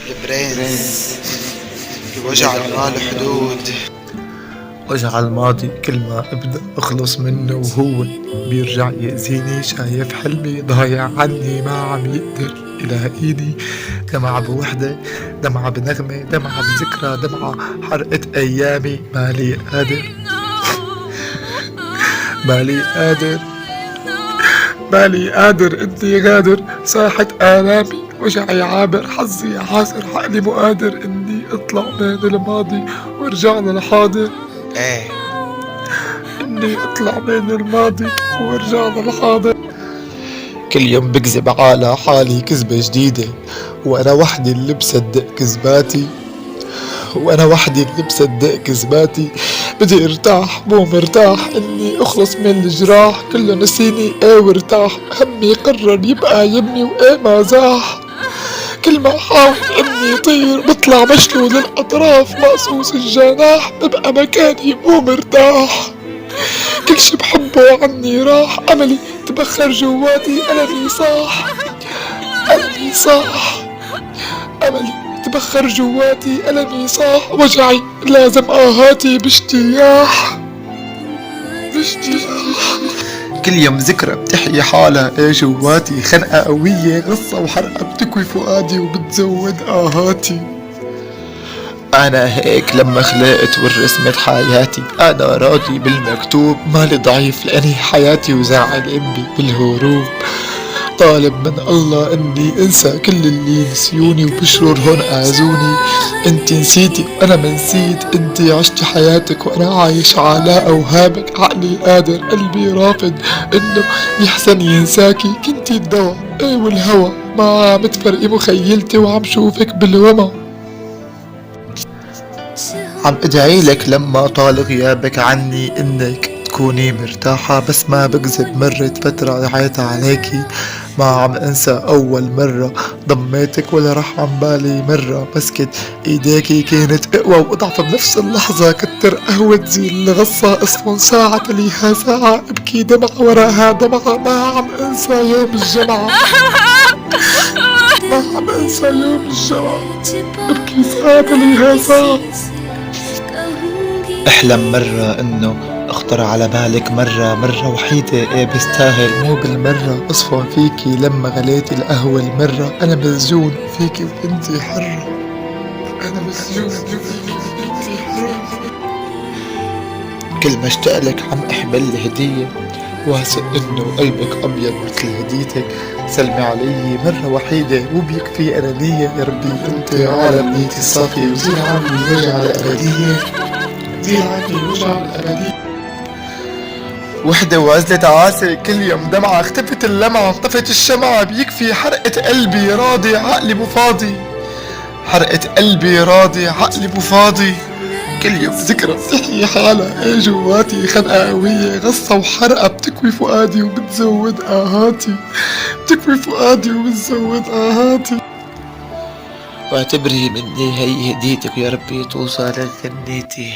البرنس وجع المال حدود. وجع الماضي كل ما ابدأ اخلص منه وهو بيرجع يأذيني. شايف حلمي ضايع عني ما عم يقدر الى ايدي. دمعة بوحدة، دمعة بنغمة، دمعة بذكرى، دمعة حرقت ايامي. مالي قادر مالي قادر مالي قادر اني غادر. ساحت آلامي وجعي عابر. حظي عاسر عقلي مو قادر اني اطلع من الماضي وارجع للحاضر. ايه اني اطلع من الماضي وارجع للحاضر. كل يوم بكذب على حالي كذبة جديدة، وانا وحدي اللي بصدق كذباتي. وانا وحدي اللي بصدق كذباتي. بدي ارتاح مو مرتاح اني اخلص من الجراح. كله نسيني ايه وارتاح. همي قرر يبقى يمي وايه ما زاح. كل ما احاول اني طير بطلع مشلول الاطراف مقصوص الجناح. ببقى مكاني مو مرتاح. كل شي بحبه عني راح. املي تبخر جواتي. ألمي صاح ألمي صاح أملي تبخر جواتي. ألمي صاح. وجعي لازم آهاتي باشتياح. كل يوم ذكرى بتحيي حالها ايه جواتي. خنقة قوية غصة وحرقة بتكوي فؤادي وبتزود آهاتي. أنا هيك لما خلقت ورسمت حياتي. أنا راضي بالمكتوب مالي ضعيف لأني حياتي. وزعل أمي بالهروب. طالب من الله اني انسى كل اللي نسيوني وبشرورهن اذوني. انت نسيتي وانا ما نسيت. انت عشتي حياتك وانا عايش على اوهامك. عقلي قادر قلبي رافض انه يحسن ينساكي. كنتي الدواء ايه والهوى ما عم تفرقي مخيلتي. وعم شوفك بالوما. عم ادعي لك لما طال غيابك عني انك تكوني مرتاحة. بس ما بكذب مرت فترة ضحيت عليكي. ما عم انسى اول مرة ضميتك ولا رح عن بالي مرة. مسكت ايديكي كانت اقوى واضعف بنفس اللحظة. كتر قهوة زي الغصة اصلا ساعة تليها ساعة. ابكي دمعة وراها دمعة. ما عم انسى يوم الجمعة. ما عم انسى يوم الجمعة. ابكي ساعة تليها ساعة. احلم مرة انه اخطر على بالك مرة وحيدة ايه بستاهل مو بالمرة. اصفى فيكي لما غليتي القهوة المرة. انا مسجون فيكي وانتي حرة. انا مسجون فيكي وانتي حرة. كل ما اشتقلك عم احمل هدية. واثق انه قلبك ابيض مثل هديتك. سلمي علي مرة وحيدة وبيكفي انانية. يا ربي انت عالم نيتي الصافية. وزيل عني وجع الابدية. زيل عني وجع الابدية. وحدة وعزلة عاسة كل يوم دمعة. اختفت اللمعة طفت الشمعة. بيكفي حرقة قلبي راضي عقلي مو فاضي. حرقة قلبي راضي عقلي مو فاضي. كل يوم ذكرى بتحيي حالها ايه جواتي. خنقة قوية غصة وحرقة بتكوي فؤادي وبتزود آهاتي. بتكوي فؤادي وبتزود آهاتي. واعتبري مني هي هديتك. يا ربي توصل غنيتي.